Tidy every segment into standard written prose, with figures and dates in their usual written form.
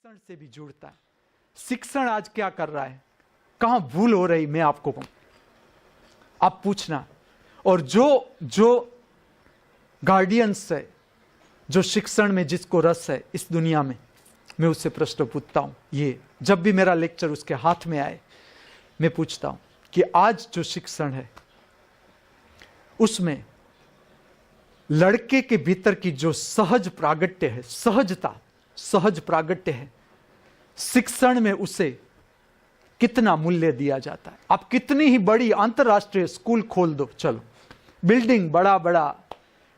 शिक्षण से भी जुड़ता है। शिक्षण आज क्या कर रहा है, कहां भूल हो रही, मैं आपको कहूं, आप पूछना। और जो गार्डियंस है, जो शिक्षण में जिसको रस है इस दुनिया में, मैं उससे प्रश्न पूछता हूं। ये जब भी मेरा लेक्चर उसके हाथ में आए, मैं पूछता हूं कि आज जो शिक्षण है उसमें लड़के के भीतर की जो सहज प्रागट्य है, सहज प्रागट्य है, शिक्षण में उसे कितना मूल्य दिया जाता है। आप कितनी ही बड़ी अंतरराष्ट्रीय स्कूल खोल दो, चलो बिल्डिंग बड़ा बड़ा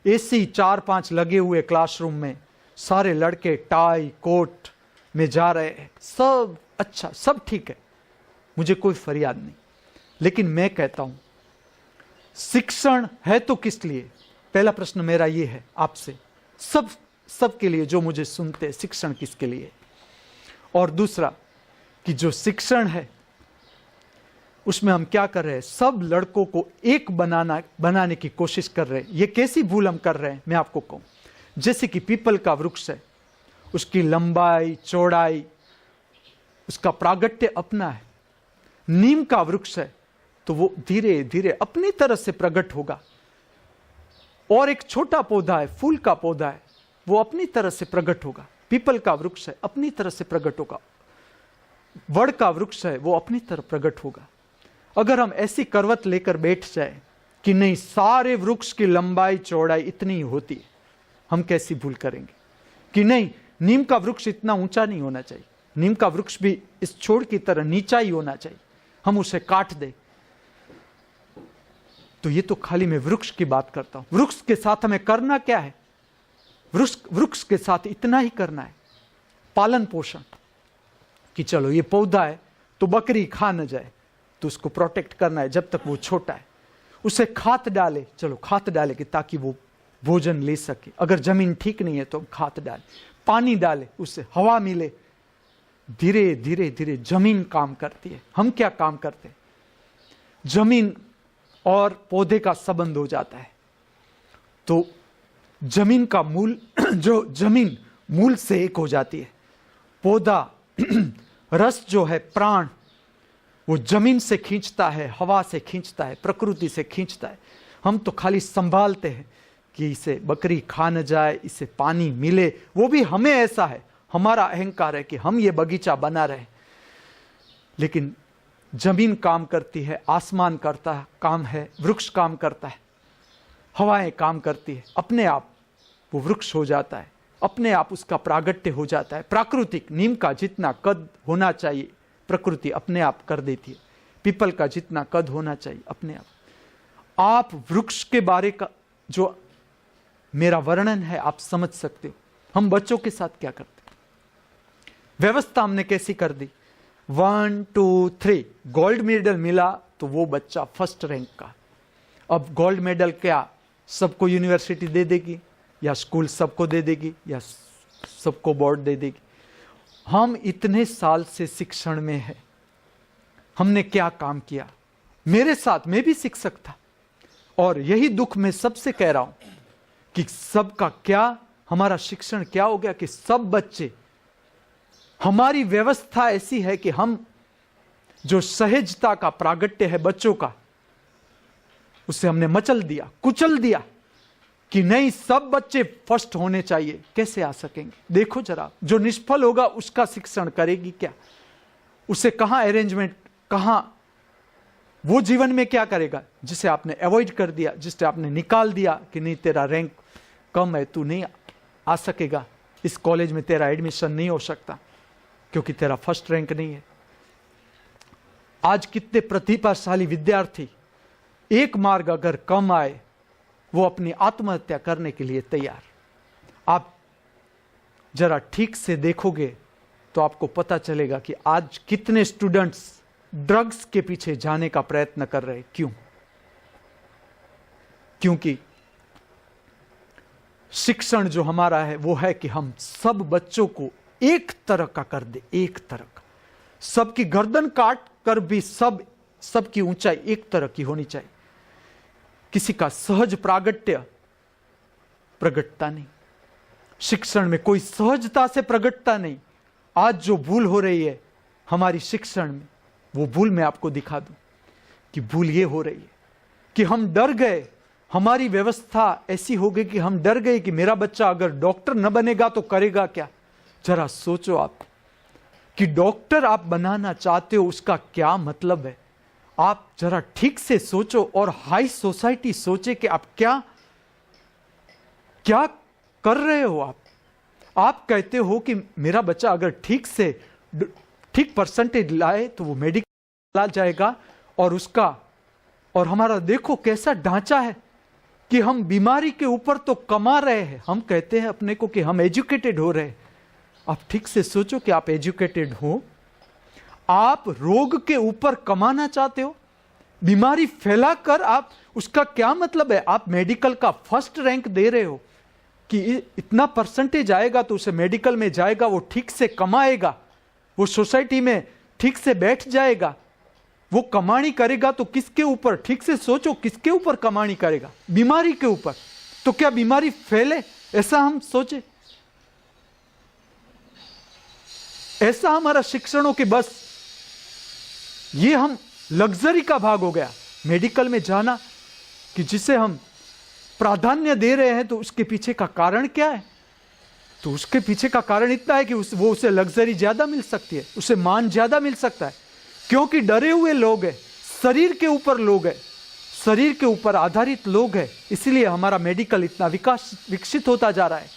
एसी 4-5 लगे हुए क्लासरूम में, सारे लड़के टाई कोट में जा रहे हैं, सब अच्छा, सब ठीक है, मुझे कोई फरियाद नहीं। लेकिन मैं कहता हूं शिक्षण है तो किस लिए? पहला प्रश्न मेरा ये है आपसे, सब के लिए जो मुझे सुनते हैं, शिक्षण किसके लिए? और दूसरा कि जो शिक्षण है उसमें हम क्या कर रहे हैं, सब लड़कों को एक बनाने की कोशिश कर रहे हैं। ये कैसी भूल हम कर रहे हैं, मैं आपको कहूं। जैसे कि पीपल का वृक्ष है, उसकी लंबाई चौड़ाई, उसका प्रागट्य अपना है। नीम का वृक्ष है तो वो धीरे धीरे अपनी तरह से प्रकट होगा। और एक छोटा पौधा है, फूल का पौधा है, वो अपनी तरह से प्रकट होगा। पीपल का वृक्ष है, अपनी तरह से प्रकट होगा। वड़ का वृक्ष है, वो अपनी तरह प्रकट होगा। अगर हम ऐसी करवट लेकर बैठ जाए कि नहीं, सारे वृक्ष की लंबाई चौड़ाई इतनी ही होती है, हम कैसी भूल करेंगे कि नहीं, नीम का वृक्ष इतना ऊंचा नहीं होना चाहिए, नीम का वृक्ष भी इस छोड़ की तरह नीचा ही होना चाहिए, हम उसे काट दें। तो ये तो खाली मैं वृक्ष की बात करता हूं। वृक्ष के साथ हमें करना क्या है? वृक्ष के साथ इतना ही करना है, पालन पोषण, कि चलो ये पौधा है तो बकरी खा न जाए, तो उसको प्रोटेक्ट करना है जब तक वो छोटा है। उसे खाद डाले, चलो खाद डाले कि ताकि वो भोजन ले सके। अगर जमीन ठीक नहीं है तो खाद डाले, पानी डाले, उससे हवा मिले। धीरे धीरे धीरे जमीन काम करती है। हम क्या काम करते हैं? जमीन और पौधे का संबंध हो जाता है तो जमीन का मूल जो जमीन मूल से एक हो जाती है। पौधा रस जो है, प्राण, वो जमीन से खींचता है, हवा से खींचता है, प्रकृति से खींचता है। हम तो खाली संभालते हैं कि इसे बकरी खा न जाए, इसे पानी मिले। वो भी हमें ऐसा है, हमारा अहंकार है कि हम ये बगीचा बना रहे। लेकिन जमीन काम करती है, आसमान करता है काम है, वृक्ष काम करता है, हवाएं काम करती है। अपने आप वो वृक्ष हो जाता है, अपने आप उसका प्रागट्य हो जाता है। प्राकृतिक नीम का जितना कद होना चाहिए प्रकृति अपने आप कर देती है। पीपल का जितना कद होना चाहिए अपने आप वृक्ष के बारे का जो मेरा वर्णन है आप समझ सकते हो। हम बच्चों के साथ क्या करते हैं? व्यवस्था हमने कैसी कर दी, 1 2 3 गोल्ड मेडल मिला तो वो बच्चा फर्स्ट रैंक का। अब गोल्ड मेडल क्या सबको यूनिवर्सिटी दे देगी, या स्कूल सबको दे देगी, या सबको बोर्ड दे देगी? हम इतने साल से शिक्षण में है, हमने क्या काम किया? मेरे साथ मैं भी शिक्षक था, और यही दुख मैं सबसे कह रहा हूं कि सबका क्या, हमारा शिक्षण क्या हो गया कि सब बच्चे, हमारी व्यवस्था ऐसी है कि हम जो सहजता का प्रागट्य है बच्चों का, उसे हमने मचल दिया, कुचल दिया कि नहीं सब बच्चे फर्स्ट होने चाहिए। कैसे आ सकेंगे? देखो जरा, जो निष्फल होगा उसका शिक्षण करेगी क्या? उसे कहां अरेंजमेंट, कहां वो जीवन में क्या करेगा? जिसे आपने अवॉइड कर दिया, जिसे आपने निकाल दिया कि नहीं तेरा रैंक कम है, तू नहीं आ सकेगा, इस कॉलेज में तेरा एडमिशन नहीं हो सकता क्योंकि तेरा फर्स्ट रैंक नहीं है। आज कितने प्रतिभाशाली विद्यार्थी, एक मार्क अगर कम आए वो अपनी आत्महत्या करने के लिए तैयार। आप जरा ठीक से देखोगे तो आपको पता चलेगा कि आज कितने स्टूडेंट्स ड्रग्स के पीछे जाने का प्रयत्न कर रहे हैं। क्यों? क्योंकि शिक्षण जो हमारा है वो है कि हम सब बच्चों को एक तरह का कर दे, एक तरह का। सबकी गर्दन काट कर भी सबकी ऊंचाई एक तरह की होनी चाहिए। किसी का सहज प्रागट्य प्रगटता नहीं, शिक्षण में कोई सहजता से प्रगटता नहीं। आज जो भूल हो रही है हमारी शिक्षण में, वो भूल मैं आपको दिखा दूं कि भूल ये हो रही है कि हम डर गए, हमारी व्यवस्था ऐसी हो गई कि हम डर गए कि मेरा बच्चा अगर डॉक्टर न बनेगा तो करेगा क्या। जरा सोचो आप कि डॉक्टर आप बनाना चाहते हो, उसका क्या मतलब है। आप जरा ठीक से सोचो और हाई सोसाइटी सोचे कि आप क्या क्या कर रहे हो। आप कहते हो कि मेरा बच्चा अगर ठीक परसेंटेज लाए तो वो मेडिकल ला जाएगा, और हमारा देखो कैसा ढांचा है कि हम बीमारी के ऊपर तो कमा रहे हैं। हम कहते हैं अपने को कि हम एजुकेटेड हो रहे हैं। आप ठीक से सोचो कि आप एजुकेटेड हो, आप रोग के ऊपर कमाना चाहते हो, बीमारी फैलाकर आप, उसका क्या मतलब है। आप मेडिकल का फर्स्ट रैंक दे रहे हो कि इतना परसेंटेज आएगा तो उसे मेडिकल में जाएगा, वो ठीक से कमाएगा, वो सोसाइटी में ठीक से बैठ जाएगा, वो कमानी करेगा तो किसके ऊपर, ठीक से सोचो किसके ऊपर कमानी करेगा, बीमारी के ऊपर। तो क्या बीमारी फैले, ऐसा हम सोचे। ऐसा हमारा शिक्षणों के बस ये हम लग्जरी का भाग हो गया मेडिकल में जाना, कि जिसे हम प्राधान्य दे रहे हैं। तो उसके पीछे का कारण क्या है। तो उसके पीछे का कारण इतना है कि उसे लग्जरी ज्यादा मिल सकती है, उसे मान ज्यादा मिल सकता है, क्योंकि डरे हुए लोग हैं, शरीर के ऊपर लोग हैं, शरीर के ऊपर आधारित लोग हैं। इसलिए हमारा मेडिकल इतना विकसित होता जा रहा है।